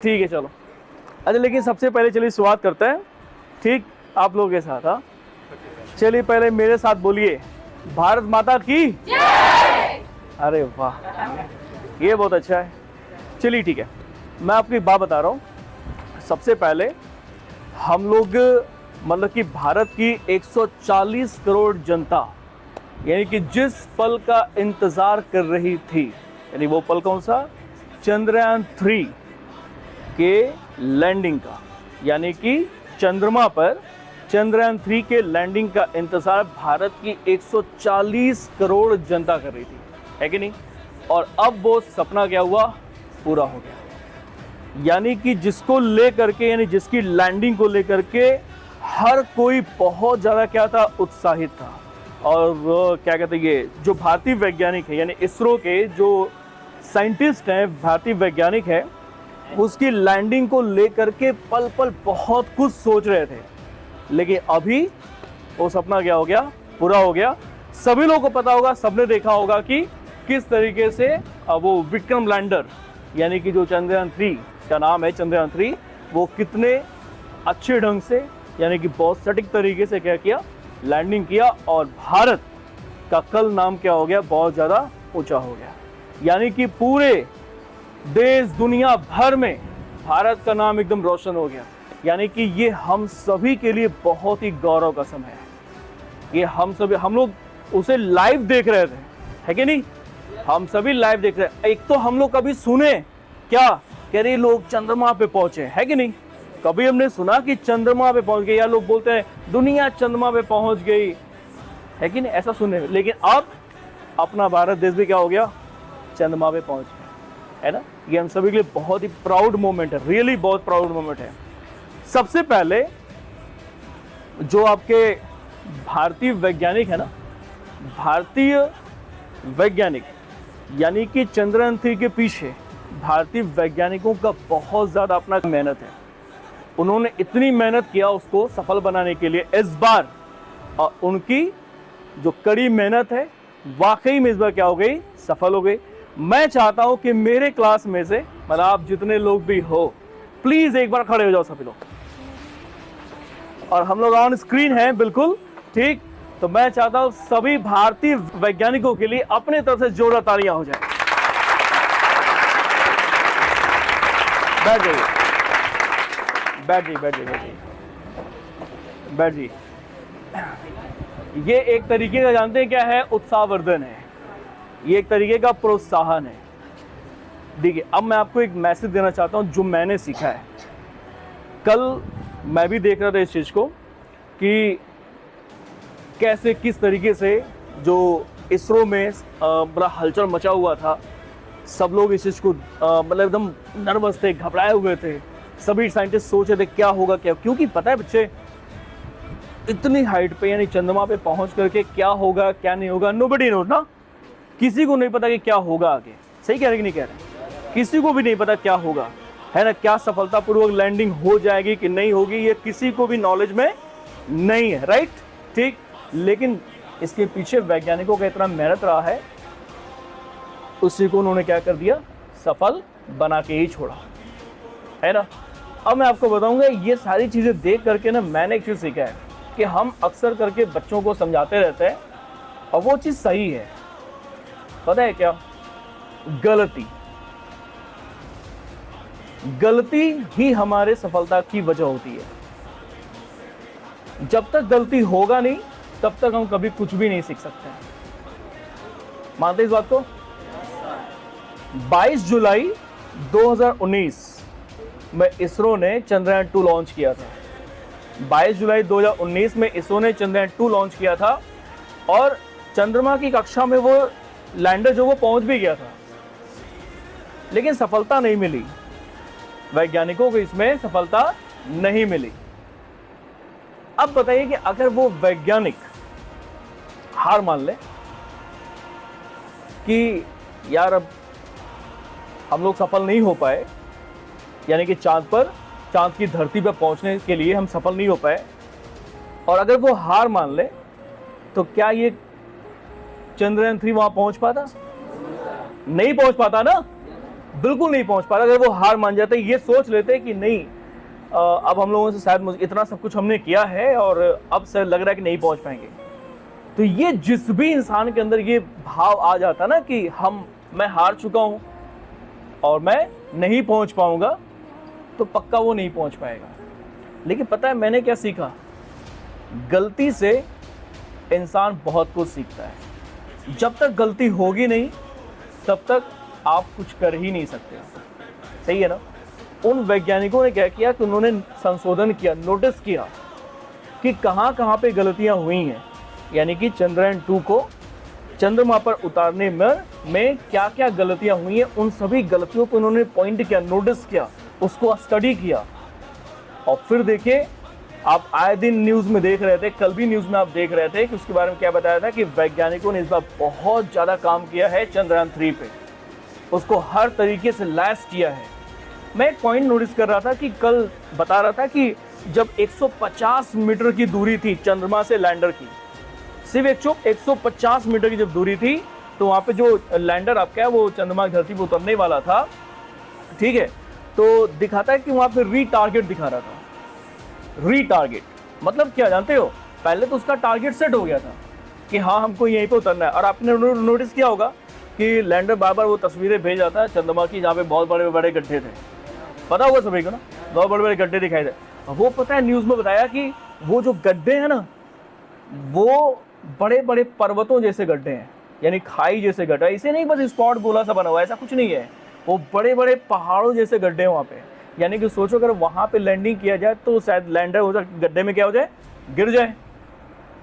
ठीक है चलो। अच्छा लेकिन सबसे पहले चलिए शुरुआत करते हैं, ठीक आप लोगों के साथ। हाँ चलिए पहले मेरे साथ बोलिए, भारत माता की जय। अरे वाह, ये बहुत अच्छा है। चलिए ठीक है, मैं आपको एक बात बता रहा हूँ। सबसे पहले हम लोग मतलब कि भारत की 140 करोड़ जनता, यानी कि जिस पल का इंतज़ार कर रही थी, यानी वो पल कौन सा, चंद्रयान 3 के लैंडिंग का, यानी कि चंद्रमा पर चंद्रयान 3 के लैंडिंग का इंतजार भारत की 140 करोड़ जनता कर रही थी, है कि नहीं। और अब वो सपना क्या हुआ, पूरा हो गया। यानी कि जिसको लेकर के, यानी जिसकी लैंडिंग को लेकर के हर कोई बहुत ज़्यादा क्या था, उत्साहित था। और क्या कहते हैं, ये जो भारतीय वैज्ञानिक है, यानी इसरो के जो साइंटिस्ट हैं, भारतीय वैज्ञानिक है, उसकी लैंडिंग को लेकर के पल पल बहुत कुछ सोच रहे थे। लेकिन अभी वो सपना क्या हो गया, पूरा हो गया। सभी लोगों को पता होगा, सबने देखा होगा कि किस तरीके से वो विक्रम लैंडर, यानी कि जो चंद्रयान 3 का नाम है चंद्रयान 3, वो कितने अच्छे ढंग से, यानी कि बहुत सटीक तरीके से क्या किया, लैंडिंग किया। और भारत का कल नाम क्या हो गया, बहुत ज़्यादा ऊंचा हो गया। यानी कि पूरे देश दुनिया भर में भारत का नाम एकदम रोशन हो गया। यानी कि ये हम सभी के लिए बहुत ही गौरव का समय है। ये हम लोग उसे लाइव देख रहे थे, है कि नहीं। हम सभी लाइव देख रहे हैं। एक तो हम लोग कभी सुने क्या, कह रहे लोग चंद्रमा पे पहुंचे, है कि नहीं। कभी हमने सुना कि चंद्रमा पे पहुंच गए, या लोग बोलते हैं दुनिया चंद्रमा पे पहुंच गई, है कि नहीं, ऐसा सुने। लेकिन अब अपना भारत देश भी क्या हो गया, चंद्रमा पे पहुंच गया, है ना। ये हम सभी के लिए बहुत ही प्राउड मोमेंट है, रियली बहुत प्राउड मोमेंट है। सबसे पहले जो आपके भारतीय वैज्ञानिक है ना, भारतीय वैज्ञानिक, यानी कि चंद्रयान 3 के पीछे भारतीय वैज्ञानिकों का बहुत ज़्यादा अपना मेहनत है। उन्होंने इतनी मेहनत किया उसको सफल बनाने के लिए इस बार, और उनकी जो कड़ी मेहनत है वाकई में इस बार क्या हो गई, सफल हो गई। मैं चाहता हूं कि मेरे क्लास में से, मतलब आप जितने लोग भी हो, प्लीज एक बार खड़े हो जाओ सभी लोग। और हम लोग ऑन स्क्रीन हैं बिल्कुल, ठीक। तो मैं चाहता हूं सभी भारतीय वैज्ञानिकों के लिए अपने तरफ से जोरदार तालियां हो जाए। बैठ जाइए, बैठ जाइए, बैठ जाइए, बैठ जाइए। ये एक तरीके का जानते हैं क्या है, उत्साहवर्धन है, ये एक तरीके का प्रोत्साहन है। देखिए अब मैं आपको एक मैसेज देना चाहता हूं जो मैंने सीखा है। कल मैं भी देख रहा था इस चीज़ को कि कैसे किस तरीके से जो इसरो में बड़ा हलचल मचा हुआ था। सब लोग इस चीज़ को मतलब एकदम नर्वस थे, घबराए हुए थे। सभी साइंटिस्ट सोच रहे थे क्या होगा क्या, क्योंकि पता है बच्चे, इतनी हाइट पे यानी चंद्रमा पे पहुंच करके क्या होगा क्या नहीं होगा, नोबडी नोज ना। किसी को नहीं पता कि क्या होगा आगे। सही कह रहे कि नहीं कह रहे, किसी को भी नहीं पता क्या होगा, है ना। क्या सफलतापूर्वक लैंडिंग हो जाएगी कि नहीं होगी, ये किसी को भी नॉलेज में नहीं है, राइट, ठीक। लेकिन इसके पीछे वैज्ञानिकों का इतना मेहनत रहा है, उसी को उन्होंने क्या कर दिया, सफल बना के ही छोड़ा, है ना। अब मैं आपको बताऊंगा ये सारी चीजें देख करके ना, मैंने एक चीज सीखा है कि हम अक्सर करके बच्चों को समझाते रहते हैं और वो चीज सही है, पता है क्या, गलती ही हमारे सफलता की वजह होती है। जब तक गलती होगा नहीं तब तक हम कभी कुछ भी नहीं सीख सकते। मानते इस बात को। 22 जुलाई 2019 में इसरो ने चंद्रयान 2 लॉन्च किया था। 22 जुलाई 2019 में इसरो ने चंद्रयान 2 लॉन्च किया था और चंद्रमा की कक्षा में वो लैंडर जो वो पहुंच भी गया था, लेकिन सफलता नहीं मिली। वैज्ञानिकों को इसमें सफलता नहीं मिली। अब बताइए कि अगर वो वैज्ञानिक हार मान ले कि यार अब हम लोग सफल नहीं हो पाए, यानी कि चांद की धरती पर पहुंचने के लिए हम सफल नहीं हो पाए, और अगर वो हार मान ले, तो क्या ये चंद्रयान 3 वहां पहुंच पाता? नहीं पहुंच पाता ना। बिल्कुल नहीं पहुंच पा रहे। अगर वो हार मान जाते, ये सोच लेते कि नहीं अब हम लोगों से शायद इतना सब कुछ हमने किया है और अब से लग रहा है कि नहीं पहुंच पाएंगे, तो ये जिस भी इंसान के अंदर ये भाव आ जाता ना कि मैं हार चुका हूं और मैं नहीं पहुंच पाऊंगा, तो पक्का वो नहीं पहुंच पाएगा। लेकिन पता है मैंने क्या सीखा, गलती से इंसान बहुत कुछ सीखता है। जब तक गलती होगी नहीं तब तक आप कुछ कर ही नहीं सकते। सही है ना? उन वैज्ञानिकों ने क्या किया कि उन्होंने संशोधन किया, नोटिस किया कि कहाँ कहाँ पे गलतियाँ हुई हैं, यानी कि चंद्रयान 2 को चंद्रमा पर उतारने में क्या क्या गलतियाँ हुई हैं, उन सभी गलतियों को उन्होंने पॉइंट किया, नोटिस किया, उसको स्टडी किया। और फिर देखिए, आप आए दिन न्यूज़ में देख रहे थे, कल भी न्यूज़ में आप देख रहे थे कि उसके बारे में क्या बताया था कि वैज्ञानिकों ने इस बार बहुत ज़्यादा काम किया है चंद्रयान 3 पे, उसको हर तरीके से लैस किया है। मैं एक पॉइंट नोटिस कर रहा था कि कल बता रहा था कि जब 150 मीटर की दूरी थी चंद्रमा से लैंडर की, सिर्फ 150 मीटर की जब दूरी थी, तो वहाँ पे जो लैंडर आपका है वो चंद्रमा की धरती पर उतरने वाला था, ठीक है, तो दिखाता है कि वहाँ पे रीटारगेट दिखा रहा था। रीटारगेट मतलब क्या जानते हो? पहले तो उसका टारगेट सेट हो गया था कि हाँ हमको यहीं पे उतरना है। और आपने नोटिस किया होगा कि लैंडर बार बार वो तस्वीरें भेज जाता है चंद्रमा की जहाँ पे बहुत बड़े बड़े गड्ढे थे, पता होगा सभी को ना, बहुत बड़े बड़े गड्ढे दिखाई दे। वो पता है न्यूज़ में बताया कि वो जो गड्ढे हैं ना, वो बड़े बड़े पर्वतों जैसे गड्ढे हैं, यानी खाई जैसे गड्ढा। इसे नहीं बस स्पॉट गोला सा बना हुआ है, ऐसा कुछ नहीं है, वो बड़े बड़े पहाड़ों जैसे गड्ढे हैं वहाँ पे। यानी कि सोचो अगर वहाँ पे लैंडिंग किया जाए तो शायद लैंडर हो जाए गड्ढे में क्या हो जाए, गिर जाए।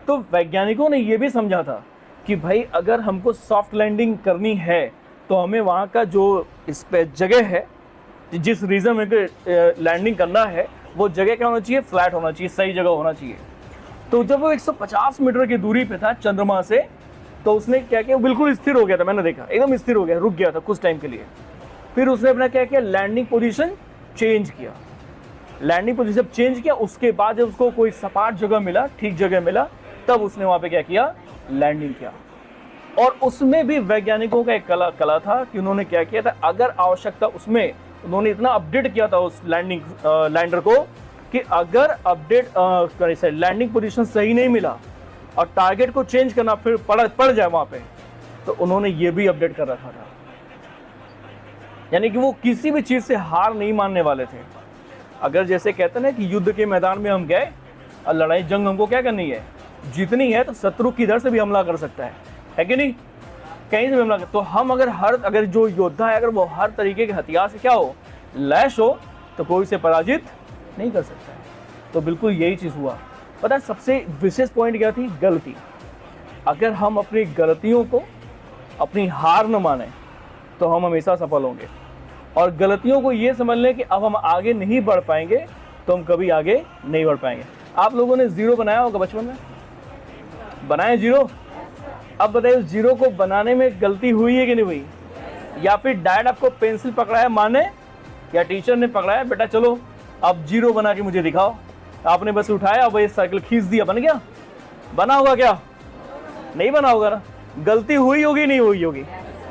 तो वैज्ञानिकों ने ये भी समझा था कि भाई अगर हमको सॉफ्ट लैंडिंग करनी है तो हमें वहाँ का जो इस पे जगह है, जिस रीजन में लैंडिंग करना है, वो जगह क्या होना चाहिए, फ्लैट होना चाहिए, सही जगह होना चाहिए। तो जब वो 150 मीटर की दूरी पे था चंद्रमा से, तो उसने क्या किया, बिल्कुल स्थिर हो गया था, मैंने देखा एकदम स्थिर हो गया, रुक गया था कुछ टाइम के लिए। फिर उसने अपना क्या किया, लैंडिंग पोजीशन चेंज किया। लैंडिंग पोजीशन चेंज किया, उसके बाद जब उसको कोई सपाट जगह मिला, ठीक जगह मिला, तब उसने वहाँ पे क्या किया, लैंडिंग किया। और उसमें भी वैज्ञानिकों का एक कला था कि उन्होंने क्या किया था, अगर आवश्यकता, उसमें उन्होंने इतना अपडेट किया था उस लैंडर को कि अगर अपडेट लैंडिंग पोजीशन सही नहीं मिला और टारगेट को चेंज करना फिर पड़ जाए वहाँ पे, तो उन्होंने ये भी अपडेट कर रखा था। यानी कि वो किसी भी चीज़ से हार नहीं मानने वाले थे। अगर जैसे कहते हैं ना कि युद्ध के मैदान में हम गए और लड़ाई जंग हमको क्या करनी है, जीतनी है, तो शत्रु किधर से भी हमला कर सकता है कि नहीं, कहीं से भी हमला कर। तो हम अगर जो योद्धा है, अगर वो हर तरीके के हथियार से क्या हो, लैश हो, तो कोई उसे पराजित नहीं कर सकता है। तो बिल्कुल यही चीज़ हुआ। पता है सबसे विशेष पॉइंट क्या थी, गलती। अगर हम अपनी गलतियों को अपनी हार न माने तो हम हमेशा सफल होंगे। और गलतियों को ये समझ लें कि अब हम आगे नहीं बढ़ पाएंगे तो हम कभी आगे नहीं बढ़ पाएंगे। आप लोगों ने जीरो बनाया होगा बचपन में, बनाए जीरो। अब बताइए उस जीरो को बनाने में गलती हुई है कि नहीं हुई, या फिर डैड आपको पेंसिल पकड़ाया माने, या टीचर ने पकड़ाया बेटा चलो अब जीरो बना के मुझे दिखाओ, आपने बस उठाया, अब ये साइकिल खींच दिया, बन गया। बना होगा क्या, नहीं बना होगा ना। गलती हुई होगी, नहीं हुई होगी,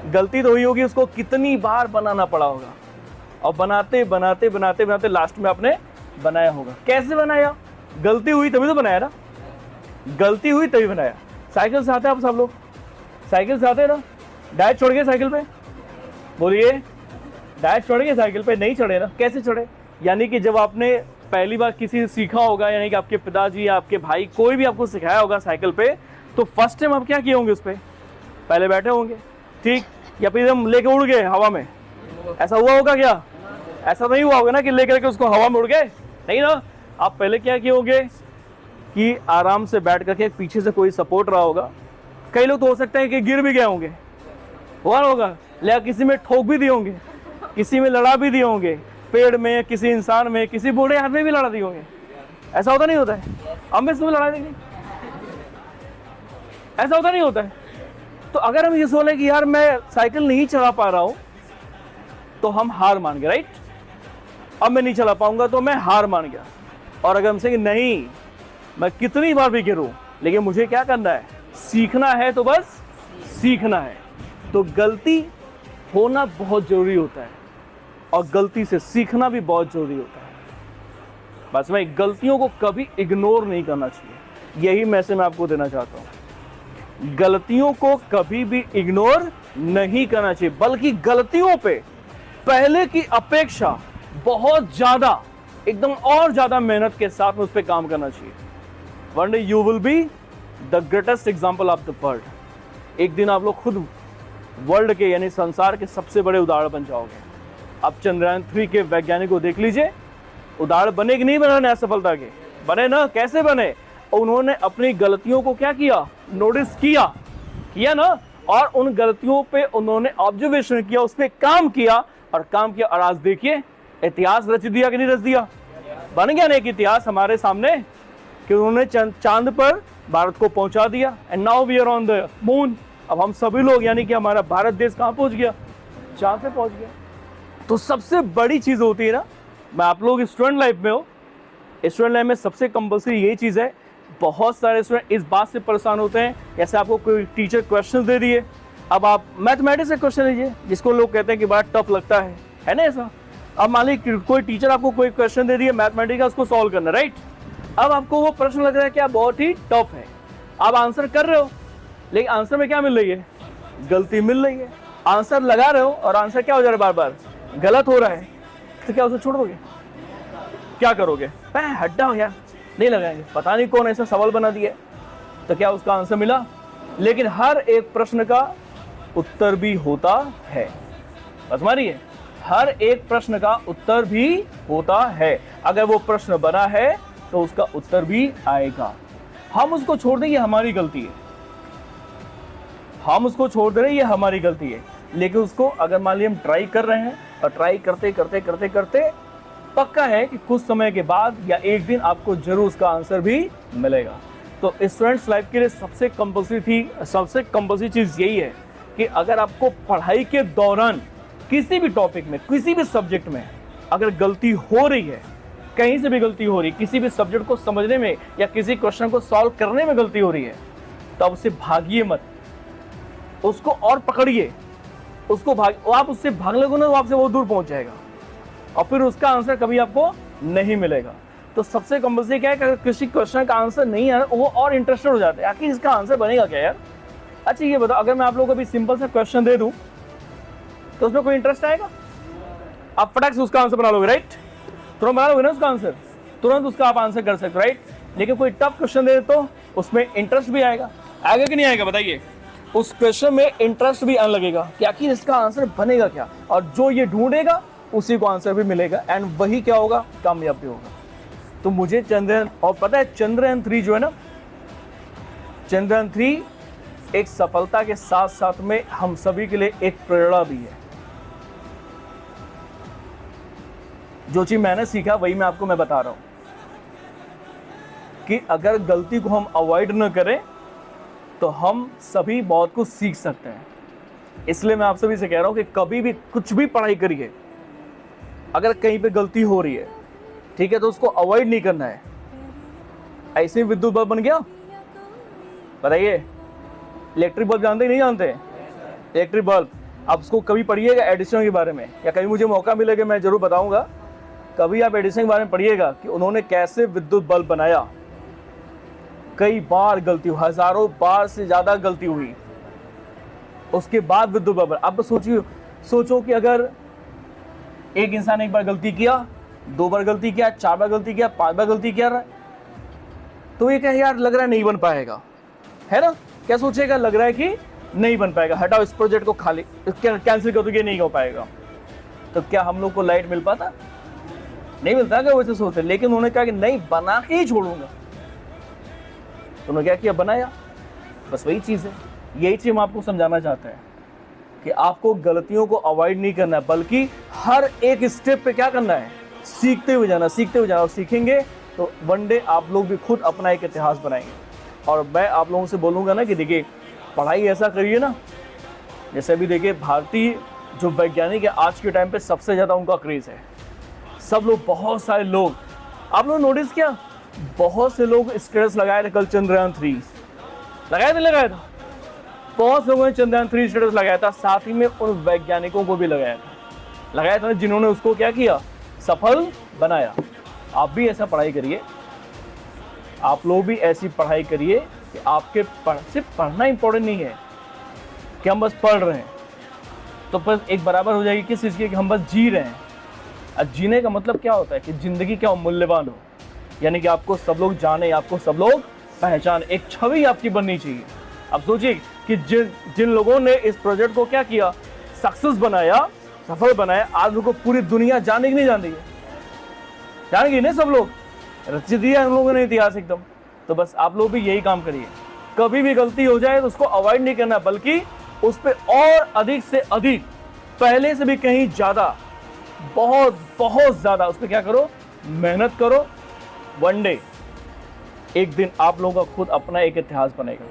गलती तो हुई होगी, उसको कितनी बार बनाना पड़ा होगा, और बनाते बनाते बनाते बनाते लास्ट में आपने बनाया होगा। कैसे बनाया, गलती हुई तभी तो बनाया ना, गलती हुई तभी बनाया। साइकिल से आते हैं आप सब लोग, साइकिल से आते हैं ना, डायरेक्ट चढ़ गए साइकिल पे, बोलिए डायरेक्ट चढ़ गए साइकिल पे, नहीं चढ़े ना, कैसे चढ़े, यानी कि जब आपने पहली बार किसी से सीखा होगा, यानी कि आपके पिताजी या आपके भाई कोई भी आपको सिखाया होगा साइकिल पे, तो फर्स्ट टाइम आप क्या किए होंगे, उस पर पहले बैठे होंगे, ठीक, या फिर हम लेके उड़ गए हवा में, ऐसा हुआ होगा क्या, ऐसा नहीं हुआ होगा ना कि लेकर के उसको हवा में उड़ गए, नहीं ना। आप पहले क्या किए होंगे कि आराम से बैठ करके पीछे से कोई सपोर्ट रहा होगा। कई लोग तो हो सकते हैं कि गिर भी गए होंगे, हुआ होगा, या किसी में ठोक भी दिए होंगे, किसी में लड़ा भी दिए होंगे, पेड़ में, किसी इंसान में, किसी बूढ़े आदमी भी लड़ा दिए होंगे। ऐसा होता नहीं होता है, अब मैं इसमें लड़ा देंगे, ऐसा होता नहीं होता है। तो अगर हम ये सोचे कि यार मैं साइकिल नहीं चला पा रहा हूं, तो हम हार मान गए, राइट। अब मैं नहीं चला पाऊंगा तो मैं हार मान गया। और अगर हमसे नहीं, मैं कितनी बार भी गिरूं, लेकिन मुझे क्या करना है, सीखना है, तो बस सीखना है। तो गलती होना बहुत जरूरी होता है। और गलती से सीखना भी बहुत जरूरी होता है। बस मैं गलतियों को कभी इग्नोर नहीं करना चाहिए, यही मैसेज मैं आपको देना चाहता हूं। गलतियों को कभी भी इग्नोर नहीं करना चाहिए, बल्कि गलतियों पे पहले की अपेक्षा बहुत ज्यादा, एकदम और ज्यादा मेहनत के साथ में उस पर काम करना चाहिए। One day you will be the greatest example of the world. एक दिन आप लोग खुद वर्ल्ड के यानी संसार के सबसे बड़े उदाहरण बन जाओगे। आप चंद्रयान 3 के वैज्ञानिक को देख लीजिए, उदाहरण बने कि नहीं बने नया सफलता के, बने ना, कैसे बने? उन्होंने अपनी गलतियों को क्या किया, नोटिस किया ना, और उन गलतियों पे उन्होंने ऑब्जर्वेशन किया, उस पर काम किया और आज देखिए इतिहास रच दिया कि नहीं रच दिया? बन गया ना एक इतिहास हमारे सामने कि उन्होंने चांद पर भारत को पहुंचा दिया। And now we are on the moon. अब हम सभी लोग यानी कि हमारा भारत देश कहां पहुंच गया? चांद पे पहुंच गया। तो सबसे बड़ी चीज होती है ना, मैं आप लोग स्टूडेंट लाइफ में हो, स्टूडेंट लाइफ में सबसे कंपल्सरी यही चीज है। बहुत सारे स्टूडेंट इस बात से परेशान होते हैं, जैसे आपको कोई टीचर क्वेश्चन दे दिए, अब आप मैथमेटिक्स से क्वेश्चन लीजिए जिसको लोग कहते हैं कि बड़ा टफ लगता है ना ऐसा। अब मान लीजिए कोई टीचर आपको कोई क्वेश्चन दे दिए मैथमेटिक्स का, उसको सॉल्व करना, राइट? अब आपको वो प्रश्न लग रहा है क्या बहुत ही टफ है, आप आंसर कर रहे हो, लेकिन आंसर में क्या मिल रही है? गलती मिल रही है। आंसर लगा रहे हो और आंसर क्या हो जा रहा है, बार बार गलत हो रहा है, तो क्या उसे छोड़ दोगे? क्या करोगे? हटा हो यार, नहीं लगाएंगे, पता नहीं कौन ऐसा सवाल बना दिया, तो क्या उसका आंसर मिला? लेकिन हर एक प्रश्न का उत्तर भी होता है, बस हमारी है, हर एक प्रश्न का उत्तर भी होता है। अगर वो प्रश्न बना है तो उसका उत्तर भी आएगा। हम उसको छोड़ दें ये हमारी गलती है, हम उसको छोड़ दे रहे हैं ये हमारी गलती है, लेकिन उसको अगर मान लीजिए हम ट्राई कर रहे हैं और ट्राई करते करते करते करते पक्का है कि कुछ समय के बाद या एक दिन आपको जरूर उसका आंसर भी मिलेगा। तो स्टूडेंट्स लाइफ के लिए सबसे कंपल्सरी चीज यही है कि अगर आपको पढ़ाई के दौरान किसी भी टॉपिक में, किसी भी सब्जेक्ट में अगर गलती हो रही है, कहीं से भी गलती हो रही है, किसी भी सब्जेक्ट को समझने में या किसी क्वेश्चन को सॉल्व करने में गलती हो रही है, तो आप उससे भागिए मत, उसको और पकड़िए, उसको आप उससे भाग लगो ना, तो आपसे बहुत दूर पहुंच जाएगा और फिर उसका आंसर कभी आपको नहीं मिलेगा। तो सबसे कंपल्सरी क्या है कि अगर किसी क्वेश्चन का आंसर नहीं है वो और इंटरेस्टेड हो जाते हैं, आखिर इसका आंसर बनेगा क्या यार। अच्छा ये बताओ, अगर मैं आप लोगों को अभी सिंपल सा क्वेश्चन दे दूं तो उसमें कोई इंटरेस्ट आएगा? आप फटाक से उसका आंसर बना लोगे, राइट? तुरंत बना लोगे ना उसका आंसर, तुरंत उसका आप आंसर कर सकते हो, राइट? लेकिन कोई टफ क्वेश्चन दे तो उसमें इंटरेस्ट भी आएगा कि नहीं आएगा? बताइए, उस क्वेश्चन में इंटरेस्ट भी आने लगेगा कि आखिर इसका आंसर बनेगा क्या, और जो ये ढूंढेगा उसी को आंसर भी मिलेगा, एंड वही क्या होगा, कामयाब भी होगा। तो मुझे चंद्रयान, और पता है चंद्रयान 3 जो है ना, चंद्रयान 3 एक सफलता के साथ साथ में हम सभी के लिए एक प्रेरणा भी है। जो चीज मैंने सीखा वही मैं आपको बता रहा हूं कि अगर गलती को हम अवॉइड न करें तो हम सभी बहुत कुछ सीख सकते हैं। इसलिए मैं आप सभी से कह रहा हूं कि कभी भी कुछ भी पढ़ाई करिए, अगर कहीं पे गलती हो रही है, ठीक है, तो उसको अवॉइड नहीं करना है। ऐसे ही विद्युत बल्ब बन गया, बताइए, इलेक्ट्रिक बल्ब जानते नहीं जानते? इलेक्ट्रिक बल्ब, आप उसको कभी पढ़िएगा एडिसन के बारे में, या कभी मुझे मौका मिलेगा मैं जरूर बताऊंगा, कभी आप एडिसन के बारे में पढ़िएगा कि उन्होंने कैसे विद्युत बल्ब बनाया। कई बार गलती हुई, हजारों बार से ज्यादा गलती हुई, उसके बाद विद्युत बल्ब। अब सोचो कि अगर एक इंसान एक बार गलती किया, 2 बार गलती किया, 4 बार गलती किया, 5 बार गलती किया, तो ये क्या यार लग रहा है नहीं बन पाएगा, है ना? क्या सोचेगा, लग रहा है कि नहीं बन पाएगा, हटाओ इस प्रोजेक्ट को, खाली कैंसिल कर दो, ये नहीं हो पाएगा। तो क्या हम लोग को लाइट मिल पाता? नहीं मिलता अगर वैसे सोचते। लेकिन उन्होंने कहा कि नहीं, बना के ही छोड़ूंगा, तो उन्होंने क्या किया, बनाया। बस वही चीज है, यही चीज हम आपको समझाना चाहते हैं कि आपको गलतियों को अवॉइड नहीं करना है, बल्कि हर एक स्टेप पे क्या करना है, सीखते हुए जाना, सीखते हुए जाना। और सीखेंगे तो वन डे आप लोग भी खुद अपना एक इतिहास बनाएंगे। और मैं आप लोगों से बोलूँगा ना कि देखिए, पढ़ाई ऐसा करिए ना, जैसे अभी देखिए भारतीय जो वैज्ञानिक है आज के टाइम पे सबसे ज़्यादा उनका क्रेज़ है। सब लोग, बहुत सारे लोग, आप लोग नोटिस किया, बहुत से लोग स्टेटस लगाए थे कल चंद्रयान 3, लगाया था, बहुत लोगों ने चंद्रयान 3 स्टेटस लगाया था, साथ ही में उन वैज्ञानिकों को भी लगाया था। लगाया था, जिन्होंने उसको क्या किया, सफल बनाया। आप भी ऐसा पढ़ाई करिए, आप लोग भी ऐसी पढ़ाई करिए कि आपके सिर्फ पढ़ना इंपॉर्टेंट नहीं है कि हम बस पढ़ रहे हैं, तो बस एक बराबर हो जाएगी किस चीज़ की, कि हम बस जी रहे हैं। अब जीने का मतलब क्या होता है कि ज़िंदगी क्या मूल्यवान हो, यानी कि आपको सब लोग जाने, आपको सब लोग पहचाने, एक छवि आपकी बननी चाहिए। अब सोचिए कि जिन लोगों ने इस प्रोजेक्ट को क्या किया, सक्सेस बनाया, सफल बनाया, आज उनको पूरी दुनिया जाने की नहीं जान रही है, जानेगी नहीं, सब लोग रच दिया हम लोगों ने इतिहास एकदम। तो बस आप लोग भी यही काम करिए, कभी भी गलती हो जाए तो उसको अवॉइड नहीं करना, बल्कि उस पर और अधिक से अधिक, पहले से भी कहीं ज़्यादा, बहुत बहुत ज़्यादा उस पर क्या करो, मेहनत करो। वन डे, एक दिन आप लोगों का खुद अपना एक इतिहास बनेगा।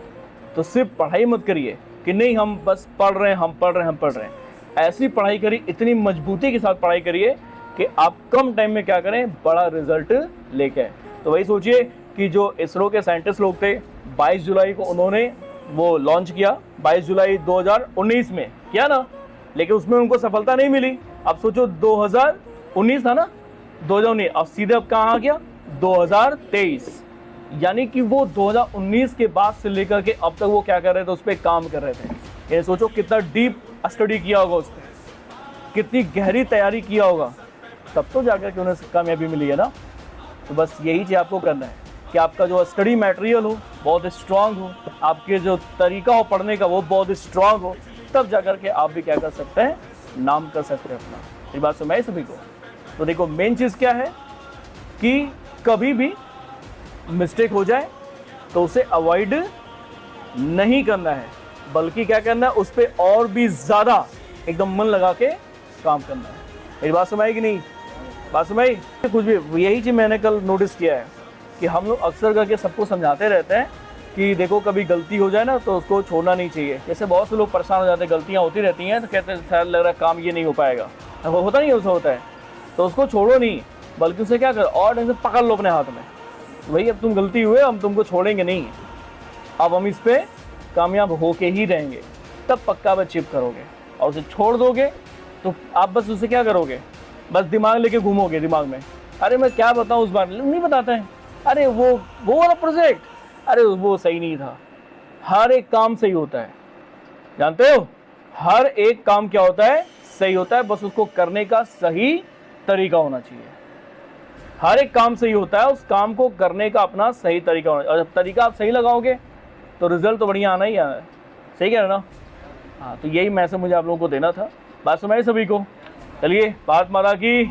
तो सिर्फ पढ़ाई मत करिए कि नहीं हम बस पढ़ रहे हैं, हम पढ़ रहे हैं, हम पढ़ रहे हैं। ऐसी पढ़ाई करिए, इतनी मजबूती के साथ पढ़ाई करिए कि आप कम टाइम में क्या करें, बड़ा रिजल्ट लेके आए। तो वही सोचिए कि जो इसरो के साइंटिस्ट लोग थे, 22 जुलाई को उन्होंने वो लॉन्च किया, 22 जुलाई 2019 में किया ना, लेकिन उसमें उनको सफलता नहीं मिली। अब सोचो 2019 था ना, 2019, अब सीधे अब कहाँ आ गया, 2023, यानी कि वो 2019 के बाद से लेकर के अब तक वो क्या कर रहे थे, उस पर काम कर रहे थे। ये सोचो कितना डीप स्टडी किया होगा उस पर, कितनी गहरी तैयारी किया होगा, तब तो जाकर के उन्हें कामयाबी मिली है ना। तो बस यही चीज़ आपको करना है कि आपका जो स्टडी मटेरियल हो बहुत स्ट्रांग हो, आपके जो तरीका हो पढ़ने का वो बहुत स्ट्रांग हो, तब जाकर के आप भी क्या कर सकते हैं, नाम कर सकते हैं अपना। ये बात सुनाई सभी को। तो देखो मेन चीज़ क्या है कि कभी भी मिस्टेक हो जाए तो उसे अवॉइड नहीं करना है, बल्कि क्या करना है, उस पर और भी ज़्यादा एकदम मन लगा के काम करना है। मेरी बात सुनाई कि नहीं, बात सुनाई कुछ भी। यही चीज़ मैंने कल नोटिस किया है कि हम लोग अक्सर करके सबको समझाते रहते हैं कि देखो कभी गलती हो जाए ना तो उसको छोड़ना नहीं चाहिए। जैसे बहुत से लोग परेशान हो जाते हैं, गलतियाँ होती रहती हैं तो कहते हैं शायद लग रहा है काम ये नहीं हो पाएगा, वो होता नहीं है, उसका होता है, तो उसको छोड़ो नहीं, बल्कि उसे क्या करो, और ढंग से पकड़ लो अपने हाथ में। वही अब तुम गलती हुए, हम तुमको छोड़ेंगे नहीं, अब हम इस पर कामयाब होके ही रहेंगे, तब पक्का आप अचीव करोगे। और उसे छोड़ दोगे तो आप बस उसे क्या करोगे, बस दिमाग लेके घूमोगे दिमाग में, अरे मैं क्या बताऊँ उस बार, नहीं बताते हैं, अरे वो वाला प्रोजेक्ट, अरे वो सही नहीं था। हर एक काम सही होता है, जानते हो, हर एक काम क्या होता है, सही होता है, बस उसको करने का सही तरीका होना चाहिए। हर एक काम सही होता है, उस काम को करने का अपना सही तरीका होना चाहिए। और जब तरीका आप सही लगाओगे तो रिजल्ट तो बढ़िया आना ही आना है, सही कह रहे ना। हाँ, तो यही मैसेज मुझे आप लोगों को देना था। बात सुनाई सभी को। चलिए, भारत माता की